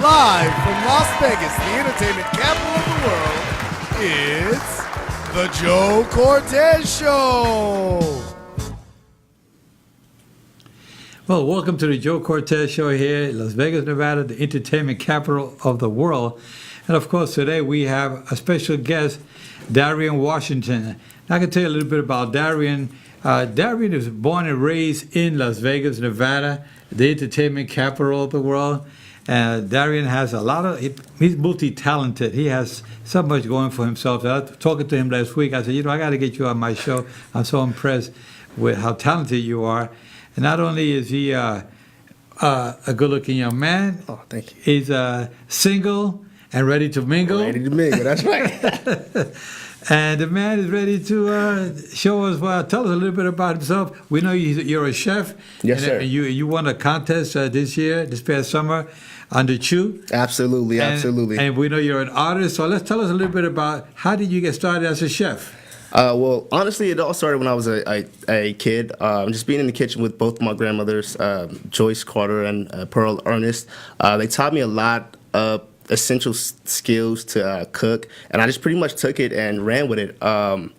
Live from Las Vegas, the entertainment capital of the world, it's the Joe Cortez Show. Well, welcome to the Joe Cortez Show here in Las Vegas, Nevada, the entertainment capital of the world. And of course, today we have a special guest, Darien Washington. I can tell you a little bit about Darien. Darien was born and raised in Las Vegas, Nevada, the entertainment capital of the world. Darien has a lot of, he's multi-talented. He has so much going for himself. I was talking to him last week. I said, I got to get you on my show. I'm so impressed with how talented you are. And not only is he a good-looking young man. Oh, thank you. He's single and ready to mingle. Ready to mingle, that's right. And the man is ready to show us, tell us a little bit about himself. We know you're a chef. Yes, sir. And you won a contest this past summer on the Chew. Absolutely, absolutely. And we know you're an artist. So let's tell us a little bit about how did you get started as a chef? Well, honestly, it all started when I was a kid. Just being in the kitchen with both my grandmothers, Joyce Carter and Pearl Ernest. They taught me a lot of essential skills to cook, and I just pretty much took it and ran with it. And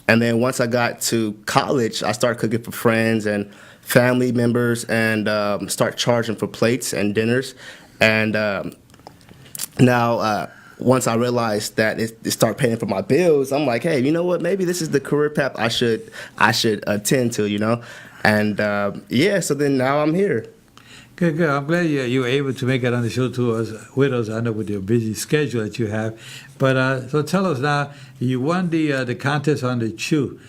then once I got to college, I started cooking for friends and family members and start charging for plates and dinners. And now once I realized that it started paying for my bills, I'm like, hey, you know what? Maybe this is the career path I should attend to, And so then now I'm here. Good. I'm glad you were able to make it on the show with us. I know with your busy schedule that you have. But so tell us now, you won the contest on the Chew.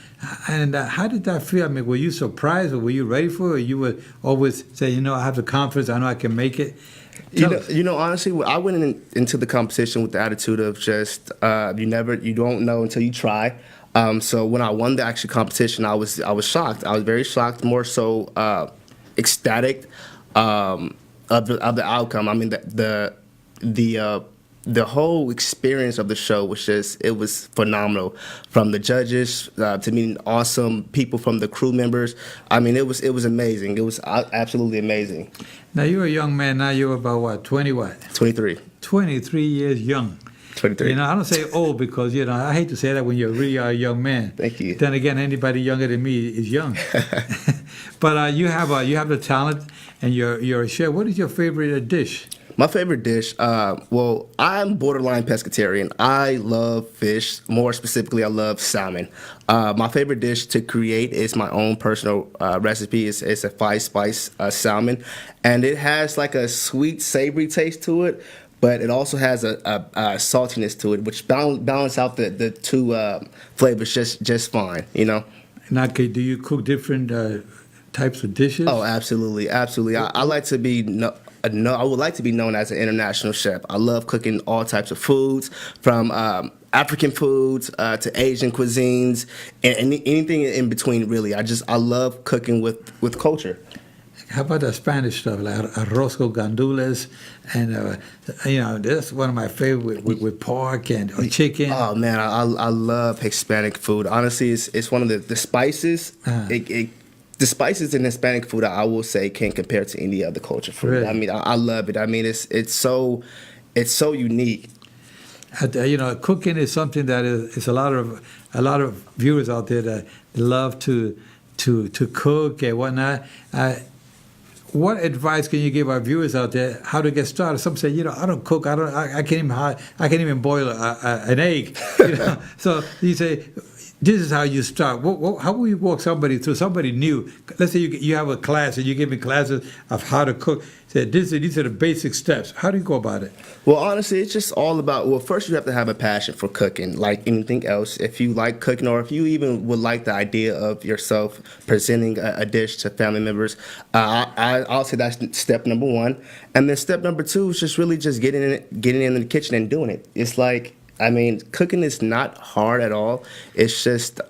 And how did that feel? I mean, were you surprised or were you ready for it? Or you would always say, I have the confidence, I know I can make it? Honestly, I went into the competition with the attitude of just you don't know until you try. So when I won the actual competition, I was shocked. I was very shocked, more so ecstatic of the outcome. I mean, the whole experience of the show was phenomenal. From the judges to meeting awesome people from the crew members. I mean, it was amazing. It was absolutely amazing. Now, you're a young man. Now you're about 20 what? 23. 23 years young. 23. I don't say old because, I hate to say that when you really are a young man. Thank you. Then again, anybody younger than me is young. But you have the talent, and you're a chef. What is your favorite dish? My favorite dish, well, I'm borderline pescatarian. I love fish. More specifically, I love salmon. My favorite dish to create is my own personal recipe. It's a 5-spice salmon, and it has like a sweet, savory taste to it, but it also has a saltiness to it, which balance out the two flavors just fine, Now, do you cook different types of dishes? Oh, absolutely. I like to be I would like to be known as an international chef. I love cooking all types of foods, from African foods to Asian cuisines, and anything in between. Really, I love cooking with culture. How about the Spanish stuff, like arroz con gandules, and that's one of my favorite with pork or chicken. Oh man, I love Hispanic food. Honestly, it's one of the spices. The spices in Hispanic food, I will say, can't compare to any other culture food. Really? I mean, I love it. I mean, it's so unique. Cooking is something that is a lot of viewers out there that love to cook and whatnot. What advice can you give our viewers out there how to get started? Some say, I don't cook. I can't even boil an egg. So you say, this is how you start. How will you walk somebody through, somebody new? Let's say you have a class and you give me classes of how to cook. Say, these are the basic steps. How do you go about it? Well, honestly, it's just all about, first you have to have a passion for cooking, like anything else. If you like cooking, or if you even would like the idea of yourself presenting a dish to family members, I'll say that's step number one. And then step number two is just really just getting in the kitchen and doing it. It's like, cooking is not hard at all. It's just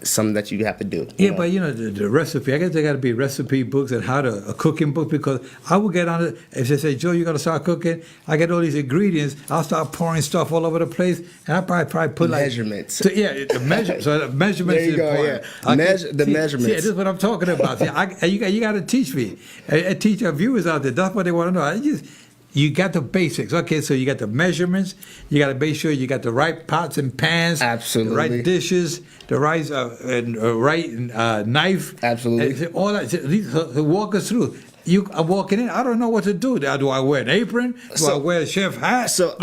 something that you have to do. Yeah, but the recipe, I guess there got to be recipe books and a cooking book, because I will get on it. If they say, Joe, you got to start cooking, I get all these ingredients, I'll start pouring stuff all over the place, and I probably put measurements. So the measurements. So the measurements there you is go, important. Yeah. Measurements. See, this is what I'm talking about. See, you got to teach me. I teach our viewers out there. That's what they want to know. you got the basics. Okay, so you got the measurements. You got to make sure you got the right pots and pans. Absolutely. The right dishes, the right knife. Absolutely. And all that. So walk us through. I'm walking in. I don't know what to do. Do I wear an apron? Do I wear a chef hat? So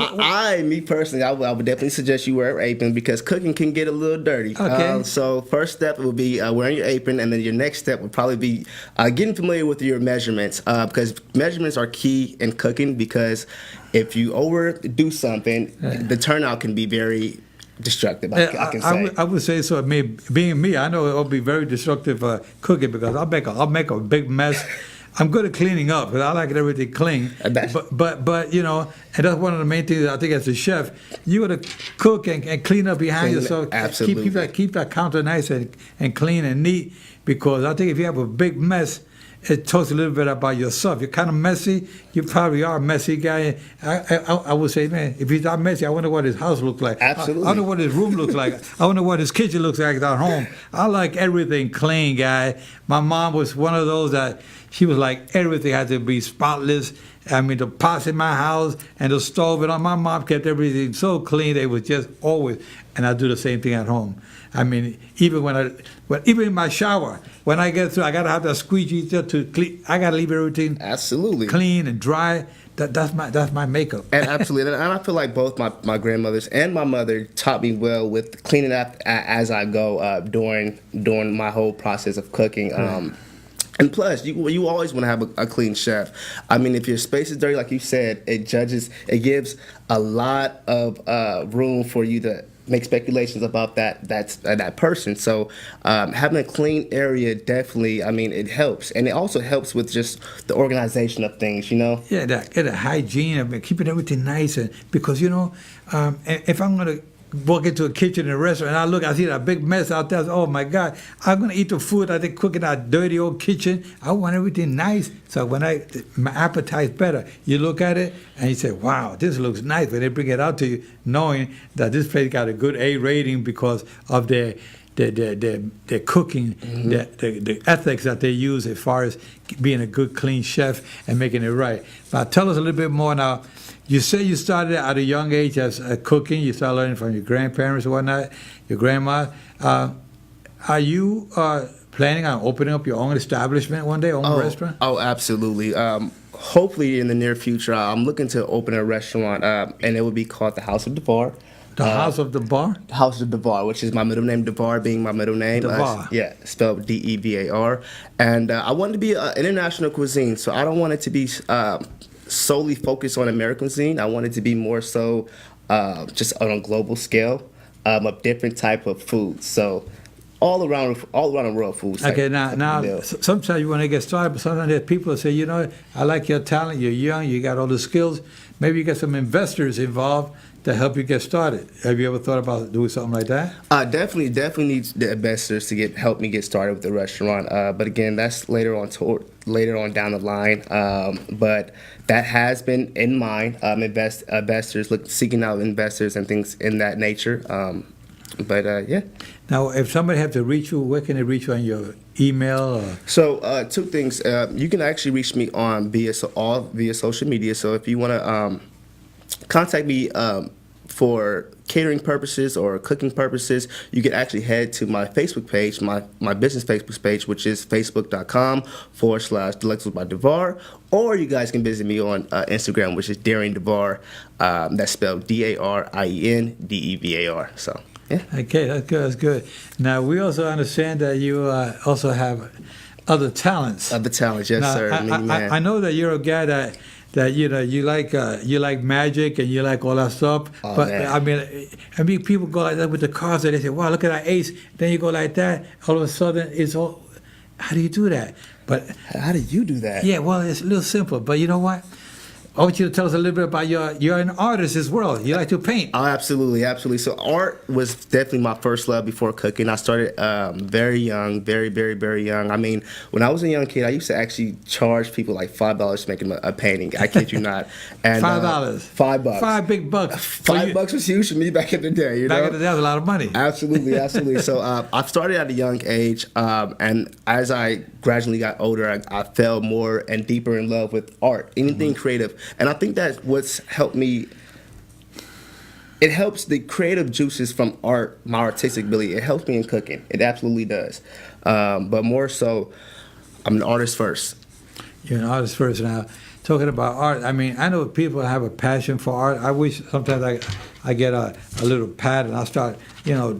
me personally, I would definitely suggest you wear an apron because cooking can get a little dirty. Okay. So first step would be wearing your apron, and then your next step would probably be getting familiar with your measurements because measurements are key in cooking because if you overdo something, the turnout can be very destructive. I can say. I would say so. I mean, being me, I know it'll be very destructive cooking because I'll make a big mess. I'm good at cleaning up because I like everything clean. But you know, and that's one of the main things I think as a chef, you got to cook and clean up behind yourself. Absolutely. Keep that counter nice and clean and neat because I think if you have a big mess, it talks a little bit about yourself. You're kind of messy. You probably are a messy guy. I would say, man, if he's not messy, I wonder what his house looks like. Absolutely. I wonder what his room looks like. I wonder what his kitchen looks like at home. I like everything clean, guy. My mom was one of those that she was like, everything had to be spotless. I mean, the pots in my house and the stove and all. My mom kept everything so clean. They was just always, and I do the same thing at home. I mean, even even in my shower, when I get through, I gotta have that squeegee to clean. I gotta leave everything absolutely clean and dry. That's my makeup. And absolutely, and I feel like both my grandmothers and my mother taught me well with cleaning up as I go during my whole process of cooking. And plus, you always want to have a clean chef. I mean, if your space is dirty, like you said, it gives a lot of room for you to make speculations about that person. So having a clean area definitely, I mean, it helps, and it also helps with just the organization of things, you know. Yeah, the hygiene of it, keeping everything nice, and because you know, if I'm gonna walk into a kitchen in a restaurant and I see that big mess out there. Oh my God, I'm gonna eat the food I think cook in that dirty old kitchen. I want everything nice. So when my appetite's better, you look at it and you say, wow, this looks nice. When they bring it out to you, knowing that this place got a good A rating because of their cooking, the ethics that they use as far as being a good, clean chef and making it right. Now tell us a little bit more now. You say you started at a young age as cooking. You started learning from your grandparents and whatnot, your grandma. Are you planning on opening up your own establishment one day, restaurant? Oh, absolutely. Hopefully in the near future, I'm looking to open a restaurant, and it would be called the House of Devar. The House of Devar? House of Devar, which is my middle name, Devar being my middle name. Devar. Spelled Devar. And I want it to be an international cuisine, so I don't want it to be solely focused on American cuisine. I want it to be more so just on a global scale of different type of foods. So all around the world foods. Okay, now sometimes you want to get started, but sometimes there's people that say, you know, I like your talent. You're young. You got all the skills. Maybe you get some investors involved to help you get started. Have you ever thought about doing something like that? Definitely need the investors to help me get started with the restaurant. But again, that's later on down the line. But that has been in mind. Investors seeking out investors and things in that nature. Yeah. Now, if somebody have to reach you, where can they reach you on your email? So two things. You can actually reach me on via social media. So if you want to contact me for catering purposes or cooking purposes, you can actually head to my Facebook page, my business Facebook page, which is facebook.com/Delectables by Devar, or you guys can visit me on Instagram, which is Darien Devar. That's spelled DarienDevar. So, yeah. Okay, that's good. Now, we also understand that you also have other talents. Other talents, yes, now, sir. I know that you're a guy that you know you like magic and you like all that stuff. Oh, but man. I mean people go like that with the cars and they say, wow, look at that ace. Then you go like that. All of a sudden it's all. How do you do that? But how did you do that? Yeah, well, it's a little simple. But you know what? I want you to tell us a little bit about you're an artist as well. You like to paint. Oh, absolutely. So art was definitely my first love before cooking. I started very young, very, very, very young. I mean, when I was a young kid, I used to actually charge people like $5 to make a painting. I kid you not. And $5. $5. $5 big bucks. $5 was huge for me back in the day. You know? Back in the day, that was a lot of money. Absolutely. So I started at a young age, and as I gradually got older, I fell more and deeper in love with art, anything creative. And I think that's what's helped me. It helps the creative juices from art, my artistic ability. It helps me in cooking. It absolutely does. But more so, I'm an artist first. You're an artist first now. Talking about art, I mean, I know people have a passion for art. I wish sometimes I get a little pad and I start,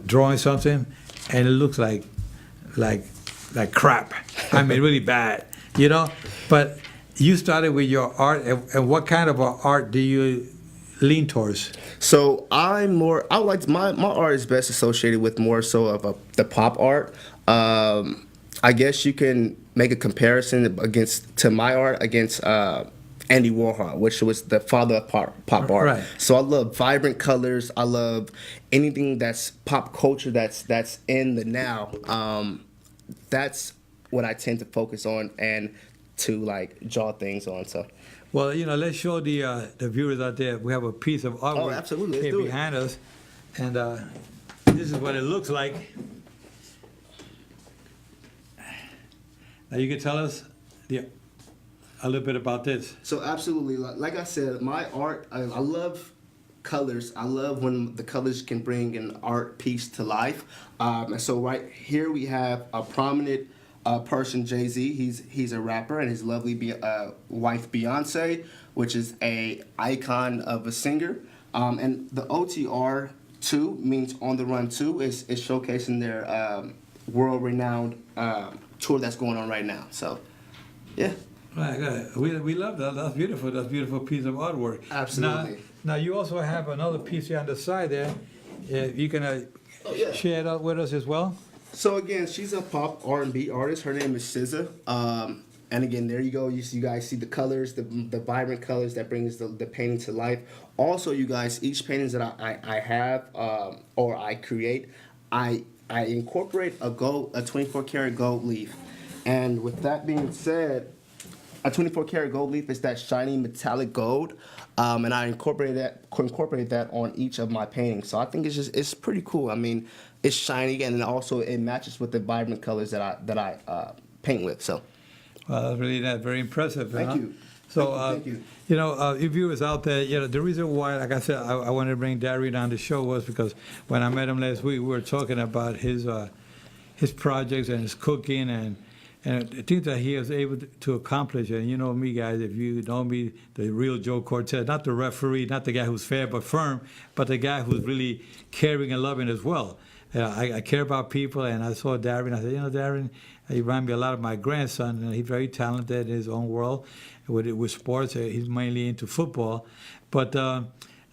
drawing something, and it looks like crap. I mean, really bad, But you started with your art, and what kind of art do you lean towards? So I would like my art is best associated with more so of the pop art. I guess you can make a comparison to my art against Andy Warhol, which was the father of pop art. Right. So I love vibrant colors. I love anything that's pop culture that's in the now. That's what I tend to focus on and to draw things on. So. Well, let's show the viewers out there. We have a piece of artwork absolutely. Let's here do it. behind us, and this is what it looks like. Now you can tell us a little bit about this. So absolutely, like I said, my art, I love colors. I love when the colors can bring an art piece to life. And so right here we have a prominent person, Jay-Z. He's a rapper, and his lovely wife Beyonce, which is a icon of a singer. And the OTR 2 means On the Run 2 is showcasing their world-renowned tour that's going on right now. So, yeah. Right, good. We love that. That's beautiful. That's a beautiful piece of artwork. Absolutely. Now you also have another piece here on the side there. You can share it out with us as well? So again, she's a pop R&B artist. Her name is SZA. And again, there you go. You guys see the colors, the vibrant colors that brings the painting to life. Also, you guys, each paintings that I have or I create, I incorporate a 24 karat gold leaf. And with that being said, a 24 karat gold leaf is that shiny metallic gold, and I incorporated that on each of my paintings. So I think it's pretty cool. I mean, it's shiny, and also it matches with the vibrant colors that I paint with. So, well, that's really very impressive. Thank you. So, Thank you. If viewers out there, the reason why, like I said, I wanted to bring Darien on the show was because when I met him last week, we were talking about his projects and his cooking and the things that he was able to accomplish. And you know me, guys, if you know me, the real Joe Cortez, not the referee, not the guy who's fair but firm, but the guy who's really caring and loving as well. I care about people, and I saw Darien. I said, Darien, he reminds me a lot of my grandson, and he's very talented in his own world with sports. He's mainly into football, but I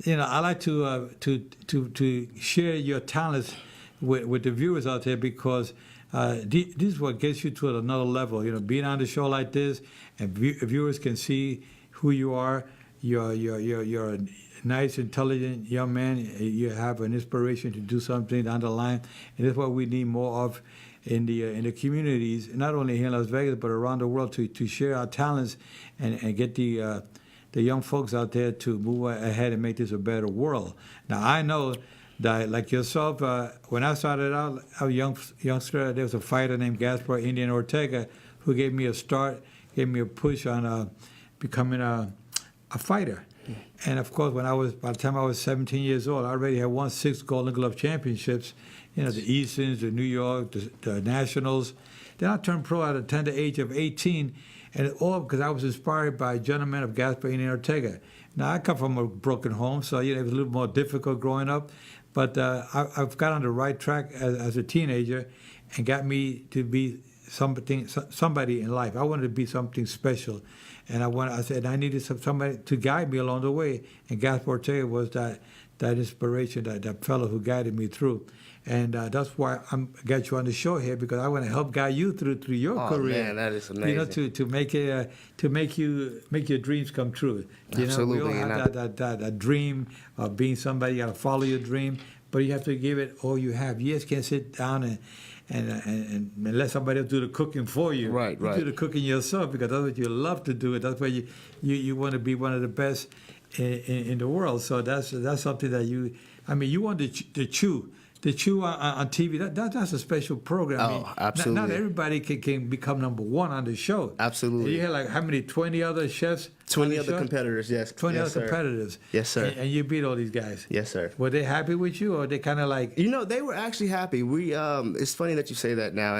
like to share your talents with the viewers out there because this is what gets you to another level. Being on the show like this, and viewers can see who you are. You're a nice, intelligent young man. You have an inspiration to do something down the line, and that's what we need more of in the communities, not only here in Las Vegas but around the world, to share our talents and get the young folks out there to move ahead and make this a better world. Now I know that, like yourself, when I started out, I was a youngster. There was a fighter named Gaspar Indian Ortega who gave me a start, gave me a push on becoming a fighter. And of course, by the time I was 17 years old, I already had won 6 Golden Glove championships. The Easterns, the New York, the Nationals. Then I turned pro at a tender age of 18, and all because I was inspired by a gentleman of Gaspar Indian Ortega. Now I come from a broken home, so it was a little more difficult growing up. But I've got on the right track as a teenager, and got me to be somebody in life. I wanted to be something special, and I said I needed somebody to guide me along the way. And Gaspar Ortega was that inspiration, that fellow who guided me through. And that's why I got you on the show here, because I want to help guide you through your career. Oh man, that is amazing. To make your dreams come true. Absolutely. We all have that dream of being somebody. You got to follow your dream, but you have to give it all you have. You just can't sit down and let somebody else do the cooking for you. Right. You do the cooking yourself, because that's what you love to do. That's why you want to be one of the best in the world. So that's something that you want to chew. that you on TV, that's a special program. Oh, I mean, absolutely. Not everybody can become number one on the show. Absolutely. You had like how many? 20 other chefs. 20 on the other show? competitors, yes. 20 yes, other sir. competitors. Yes, sir. And you beat all these guys. Yes, sir. Were they happy with you, or they kind of like? You know, they were actually happy. We it's funny that you say that now,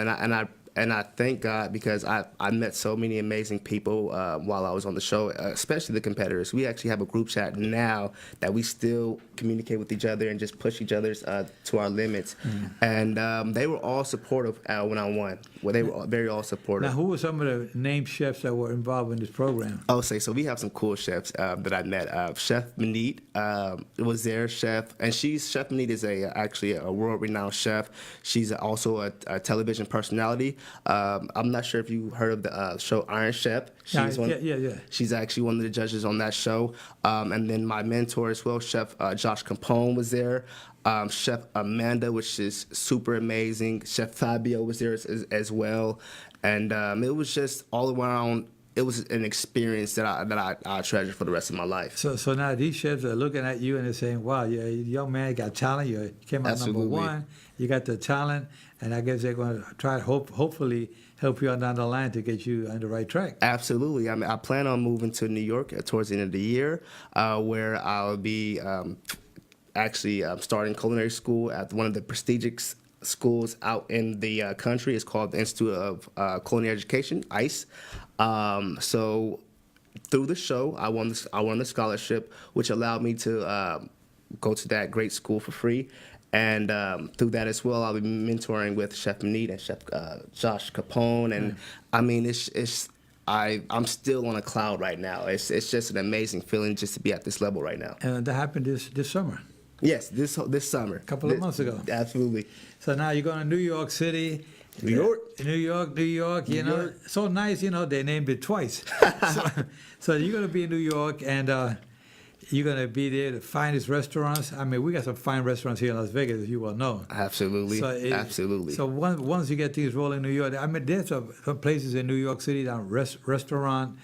and I thank God because I met so many amazing people while I was on the show, especially the competitors. We actually have a group chat now that we still communicate with each other and just push each other's to our limits. And they were all supportive when I won. Well, they were very all supportive. Now, who were some of the named chefs that were involved in this program? I'll say so. We have some cool chefs that I met. Chef Manit was there, chef, and Chef Manit is actually a world-renowned chef. She's also a television personality. I'm not sure if you heard of the show Iron Chef. Yeah. She's actually one of the judges on that show. And then my mentor as well, Chef Josh Capone was there. Chef Amanda, which is super amazing. Chef Fabio was there as well. And it was just all around. It was an experience that I treasure for the rest of my life. So now these chefs are looking at you and they're saying, "Wow, you young man got talent. You came out Absolutely. number one. You got the talent, and I guess they're going to try to hopefully help you on down the line to get you on the right track." Absolutely. I mean, I plan on moving to New York towards the end of the year, where I'll be actually starting culinary school at one of the prestigious schools out in the country. It's called the Institute of Culinary Education, ICE. So through the show, I won the scholarship, which allowed me to go to that great school for free. And through that as well, I'll be mentoring with Chef Manit and Chef Josh Capone. And I mean, I'm still on a cloud right now. It's just an amazing feeling just to be at this level right now. And that happened this summer. Yes, this summer. A couple of months ago. Absolutely. So now you're going to New York City. New York. New York, you know. York. So nice, they named it twice. so you're going to be in New York, and you're going to be there, the finest restaurants. I mean, we got some fine restaurants here in Las Vegas, as you well know. Absolutely. Absolutely. So once you get things rolling in New York, I mean, there's some places in New York City down restaurant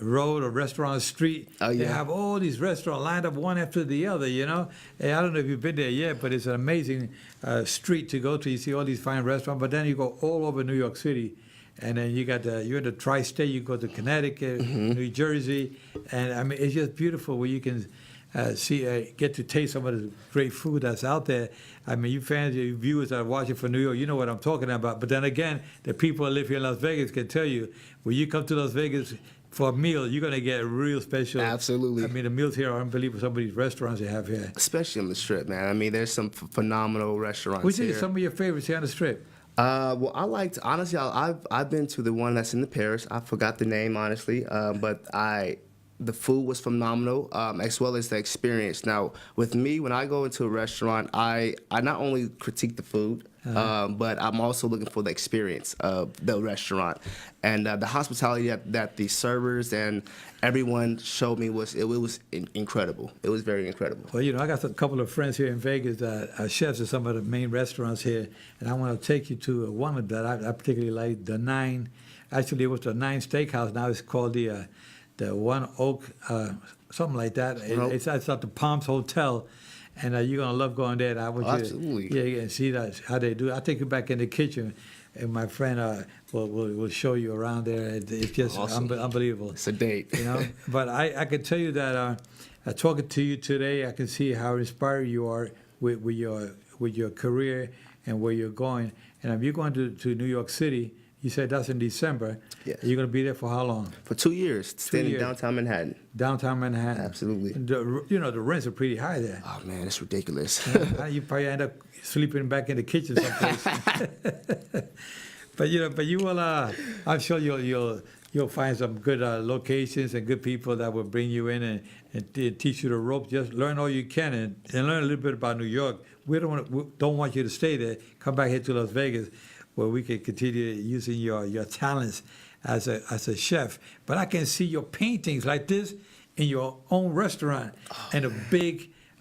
road or restaurant street. Oh, yeah. They have all these restaurants lined up one after the other, And I don't know if you've been there yet, but it's an amazing street to go to. You see all these fine restaurants, but then you go all over New York City, and then you're in the tri-state. You go to Connecticut, New Jersey, and I mean it's just beautiful where you can get to taste some of the great food that's out there. I mean, you fans, you viewers that are watching from New York, you know what I'm talking about. But then again, the people that live here in Las Vegas can tell you when you come to Las Vegas for a meal, you're going to get real special. Absolutely. I mean, the meals here are unbelievable. Some of these restaurants they have here. Especially on the Strip, man. I mean, there's some phenomenal restaurants Which here. is some of your favorites here on the Strip? Well, honestly, I've been to the one that's in the Paris. I forgot the name, honestly, but the food was phenomenal, as well as the experience. Now, with me, when I go into a restaurant, I not only critique the food, but I'm also looking for the experience of the restaurant. And the hospitality that the servers and everyone showed me was incredible. It was very incredible. Well, I got a couple of friends here in Vegas that are chefs at some of the main restaurants here, and I want to take you to one of that I particularly like, the Nine. Actually, it was the Nine Steakhouse. Now it's called the One Oak, something like that. It's at the Palms Hotel, and you're gonna love going there. Absolutely. Yeah, and see how they do it. I'll take you back in the kitchen, and my friend will show you around there. It's just awesome. Unbelievable. It's a date. But I can tell you that talking to you today, I can see how inspired you are with your career and where you're going. And if you're going to New York City, you said that's in December. Yes. You're going to be there for how long? For 2 years, staying in downtown Manhattan. Downtown Manhattan. Absolutely. The rents are pretty high there. Oh, man, it's ridiculous. You probably end up sleeping back in the kitchen someplace. But you will. I'm sure you'll find some good locations and good people that will bring you in and teach you the ropes. Just learn all you can and learn a little bit about New York. We don't want you to stay there. Come back here to Las Vegas, where we can continue using your talents as a chef. But I can see your paintings like this in your own restaurant, and on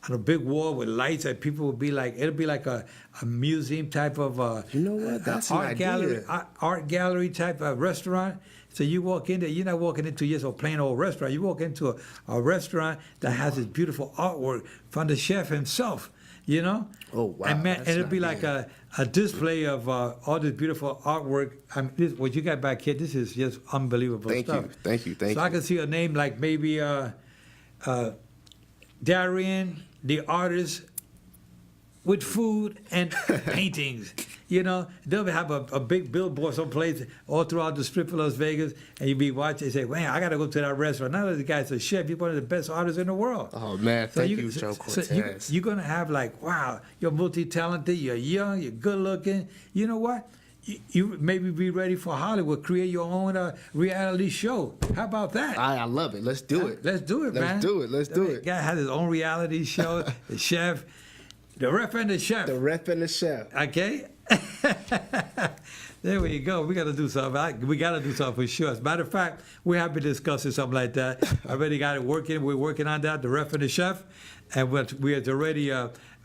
a big wall with lights that people will be like, it'll be like a museum type of You know what? That's an art gallery, idea. art gallery type of restaurant. So you walk in there, you're not walking into just a plain old restaurant. You walk into a restaurant that has this beautiful artwork from the chef himself. you know? Oh, wow, And, man, that's and it'd be not like a display of all this beautiful artwork. I mean, what you got back here, this is just unbelievable stuff. Thank you. So I can see a name like maybe Darien, the artist, with food and paintings. You know, they'll have a big billboard someplace all throughout the strip of Las Vegas, and you'll be watching and say, man, I got to go to that restaurant. Now the guy's a chef. He's one of the best artists in the world. Oh, man, thank you, Joe Cortez. So you're going to have like, wow, you're multi-talented, you're young, you're good-looking. You know what? You maybe be ready for Hollywood, create your own reality show. How about that? I love it. Let's do it. Let's do it, man. Let's do it. The guy has his own reality show, the chef, the ref and the chef. The ref and the chef. Okay? There we go. We got to do something. We got to do something for sure. As a matter of fact, we have been discussing something like that. I already got it working. We're working on that, the ref and the chef. And we are already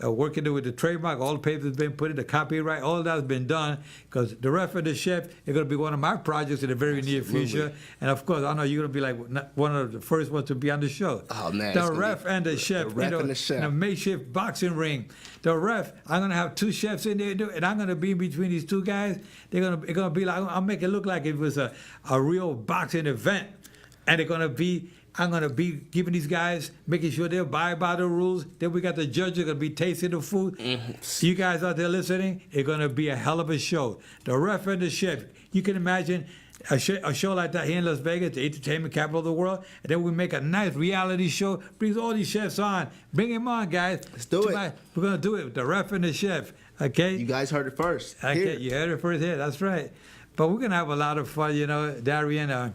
working with the trademark. All the papers have been put in, the copyright. All of that has been done because the ref and the chef is going to be one of my projects in the very near future. And, of course, I know you're going to be like one of the first ones to be on the show. Oh, man. The ref and the chef. The ref and the chef. In a makeshift boxing ring. The ref, I'm going to have two chefs in there, and I'm going to be in between these two guys. It's going to be like, I'll make it look like it was a real boxing event. And I'm going to be giving these guys, making sure they abide by the rules. Then we got the judges going to be tasting the food. Mm-hmm. You guys out there listening, it's going to be a hell of a show. The ref and the chef. You can imagine a show like that here in Las Vegas, the entertainment capital of the world, and then we make a nice reality show, brings all these chefs on. Bring them on, guys. Let's do it. We're going to do it with the ref and the chef, okay? You guys heard it first. Okay, Here. you heard it first here. That's right. But we're going to have a lot of fun, you know, Darien.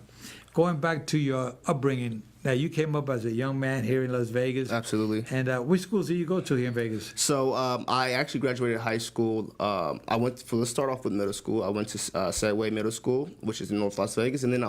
Going back to your upbringing, now you came up as a young man here in Las Vegas. Absolutely. And which schools did you go to here in Vegas? So I actually graduated high school. Let's start off with middle school. I went to Sedway Middle School, which is in North Las Vegas, and then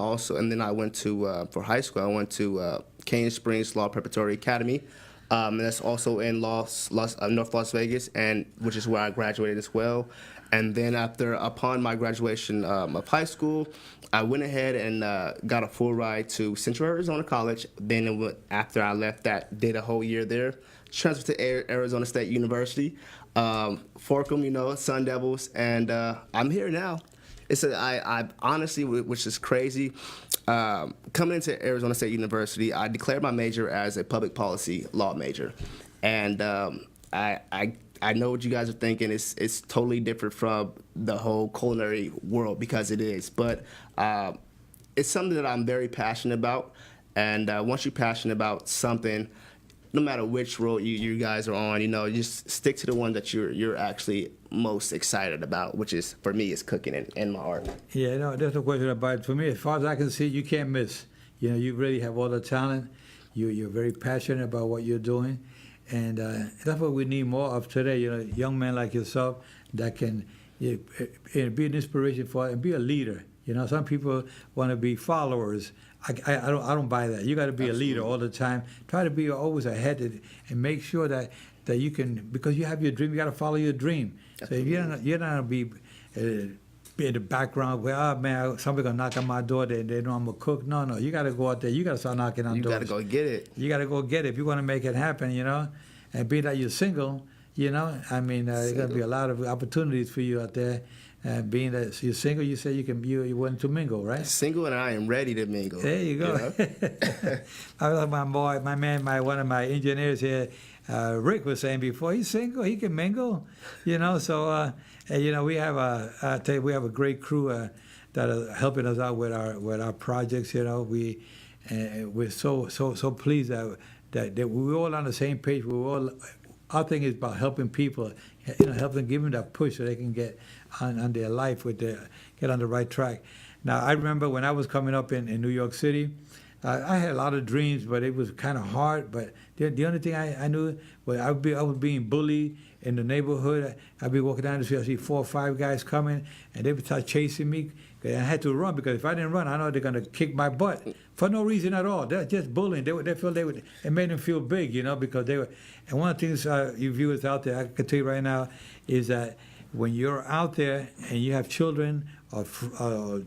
I went to for high school. I went to Canyon Springs Law Preparatory Academy. And that's also in North Las Vegas, and which is where I graduated as well. And then upon my graduation of high school, I went ahead and got a full ride to Central Arizona College. Then after I left that, did a whole year there. Transferred to Arizona State University, Forkham, Sun Devils, and I'm here now. I honestly, which is crazy, coming into Arizona State University, I declared my major as a public policy law major, and I know what you guys are thinking. It's totally different from the whole culinary world, because it is, but it's something that I'm very passionate about, and once you're passionate about something, no matter which road you guys are on, just stick to the one that you're actually most excited about, which is, for me, is cooking and my art. Yeah, no, there's no question about it. For me, as far as I can see, you can't miss. You really have all the talent. You're very passionate about what you're doing. And that's what we need more of today, young men like yourself that can be an inspiration for and be a leader. Some people want to be followers. I don't buy that. You got to be Absolutely. A leader all the time. Try to be always ahead and make sure that you can, because you have your dream, you got to follow your dream. Absolutely. So if you're not going to be in the background where, oh man, somebody going to knock on my door, they know I'm a cook. No, you got to go out there. You got to start knocking on doors. You got to go get it. You got to go get it if you want to make it happen, And being that you're single, there's going to be a lot of opportunities for you out there. Being that you're single, you say you want to mingle, right? Single, and I am ready to mingle. There you go. I was my boy, one of my engineers here, Rick was saying before, he's single, he can mingle, So we have a great crew that are helping us out with our projects. We're so pleased that we're all on the same page. Our thing is about helping people, help them, give them that push so they can get on their life, get on the right track. Now, I remember when I was coming up in New York City, I had a lot of dreams, but it was kind of hard. But the only thing I knew was I was being bullied in the neighborhood. I'd be walking down the street, I see 4 or 5 guys coming, and they would start chasing me. And I had to run, because if I didn't run, I know they're going to kick my butt for no reason at all. They're just bullying. It made them feel big, because they were. And one of the things you viewers out there, I can tell you right now, is that when you're out there and you have children or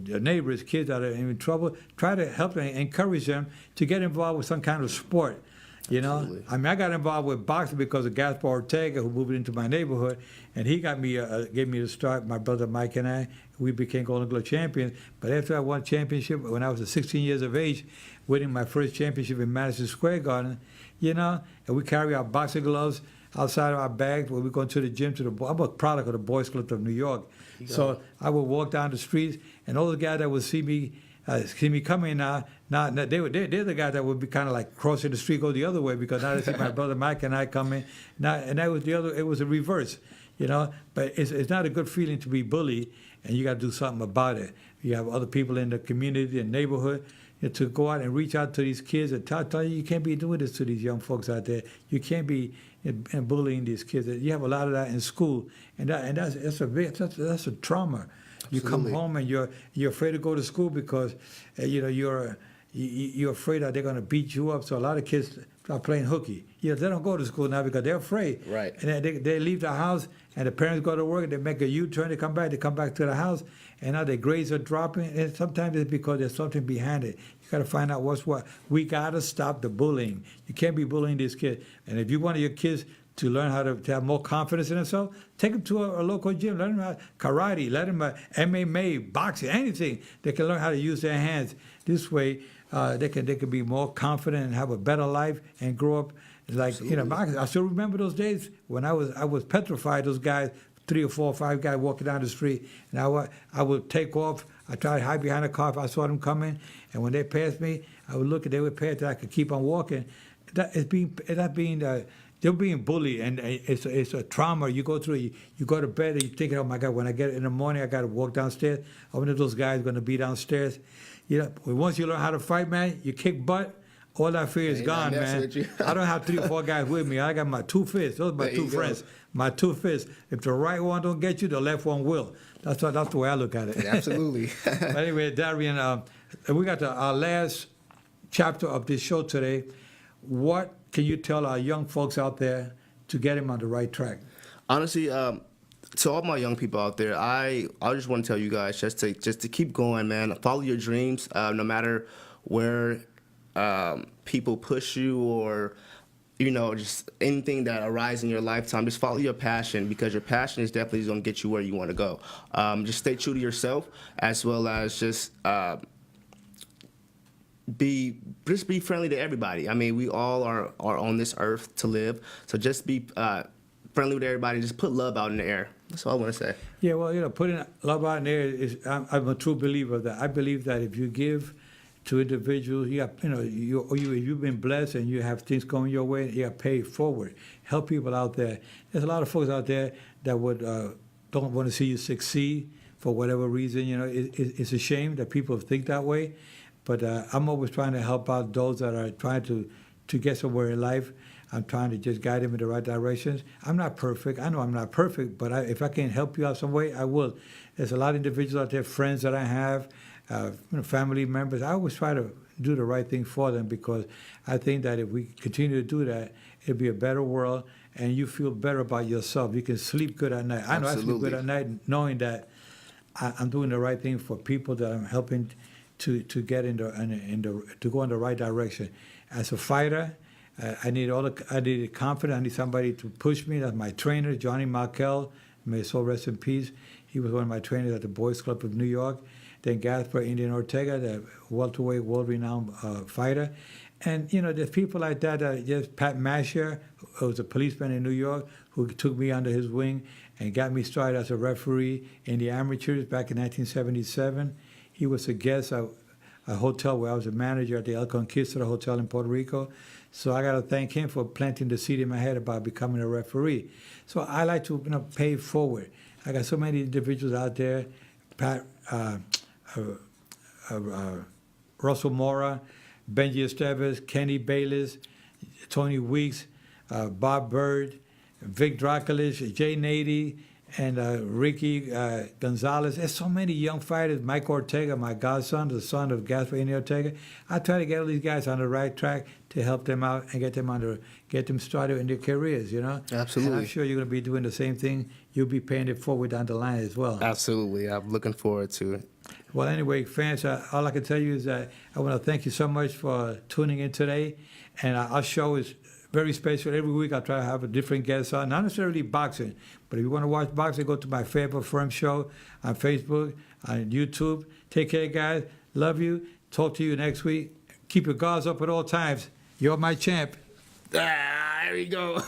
your neighbors, kids that are in trouble, try to help them, encourage them to get involved with some kind of sport. You know, Absolutely. I mean, I got involved with boxing because of Gaspar Ortega, who moved into my neighborhood, and he got me, gave me the start. My brother Mike and I, we became Golden Glove champions. But after I won championship, when I was 16 years of age, winning my first championship in Madison Square Garden, you know, and we carry our boxing gloves outside of our bags when we go to the gym. I'm a product of the Boys Club of New York, so I would walk down the streets, and all the guys that would see me coming now they're the guys that would be kind of like crossing the street, go the other way, because now they see my brother Mike and I coming. Now, and that was it was a reverse, you know. But it's not a good feeling to be bullied, and you got to do something about it. You have other people in the community and neighborhood, you know, to go out and reach out to these kids and tell you can't be doing this to these young folks out there. You can't be bullying these kids. You have a lot of that in school, and that's a trauma. You come Absolutely. home and you're afraid to go to school because you know you're afraid that they're going to beat you up. So a lot of kids are playing hooky. You know, they don't go to school now because they're afraid. Right. And then they leave the house, and the parents go to work, and they make a U-turn. They come back to the house, and now their grades are dropping. And sometimes it's because there's something behind it. You got to find out what's what. We got to stop the bullying. You can't be bullying these kids. And if you want your kids to learn how to have more confidence in themselves, take them to a local gym. Let them karate, let them MMA, boxing, anything. They can learn how to use their hands. This way, they can be more confident and have a better life and grow up like, you know. I still remember those days when I was petrified. Those guys, 3 or 4 or 5 guys walking down the street, and I would take off. I tried to hide behind a car if I saw them coming, and when they passed me, I would look, and they would pass that I could keep on walking. They're being bullied, and it's a trauma you go through. You go to bed and you think, oh my God, when I get in the morning, I got to walk downstairs. I wonder if those guys are going to be downstairs. You know, once you learn how to fight, man, you kick butt. All that fear is gone, man. I don't have 3 or 4 guys with me. I got my 2 fists. Those are my 2 friends. My 2 fists. If the right one don't get you, the left one will. That's the way I look at it. Absolutely. But anyway, Darien, we got our last chapter of this show today. What can you tell our young folks out there to get them on the right track? Honestly, to all my young people out there, I just want to tell you guys just to keep going, man. Follow your dreams, no matter where people push you or, you know, just anything that arises in your lifetime. Just follow your passion, because your passion is definitely going to get you where you want to go. Just stay true to yourself, as well as just be friendly to everybody. I mean, we all are on this earth to live, so just be friendly with everybody. Just put love out in the air. That's all I want to say. Yeah, well, you know, putting love out in the air is. I'm a true believer of that. I believe that if you give to individuals, you've been blessed and you have things going your way, you got to pay it forward. Help people out there. There's a lot of folks out there that would don't want to see you succeed for whatever reason. You know, it's a shame that people think that way. But I'm always trying to help out those that are trying to get somewhere in life. I'm trying to just guide them in the right directions. I'm not perfect. I know I'm not perfect, but if I can help you out some way, I will. There's a lot of individuals out there, friends that I have, family members. I always try to do the right thing for them, because I think that if we continue to do that, it'll be a better world, and you feel better about yourself. You can sleep good at night. I know I sleep good at night knowing that I'm doing the right thing for people that I'm helping to get to go in the right direction. As a fighter, I need confidence. I need somebody to push me. That's my trainer, Johnny Markel. May his soul rest in peace. He was one of my trainers at the Boys Club of New York. Then Gaspar Indian Ortega, the welterweight, world-renowned fighter. And, you know, there's people like that. Just Pat Masher, who was a policeman in New York, who took me under his wing and got me started as a referee in the amateurs back in 1977. He was a guest at a hotel where I was a manager at the El Conquistador Hotel in Puerto Rico. So I got to thank him for planting the seed in my head about becoming a referee. So I like to, pay it forward. I got so many individuals out there, Pat, Russell Mora, Benji Estevez, Kenny Bayless, Tony Weeks, Bob Bird, Vic Draculich, Jay Nady, and Ricky Gonzalez. There's so many young fighters. Mike Ortega, my godson, the son of Gasparini Ortega. I try to get all these guys on the right track to help them out and get them started in their careers, you know? Absolutely. And I'm sure you're going to be doing the same thing. You'll be paying it forward down the line as well. Absolutely. I'm looking forward to it. Well, anyway, fans, all I can tell you is that I want to thank you so much for tuning in today. And our show is very special. Every week I try to have a different guest on, not necessarily boxing, but if you want to watch boxing, go to my favorite firm show on Facebook, on YouTube. Take care, guys. Love you. Talk to you next week. Keep your guards up at all times. You're my champ. There we go.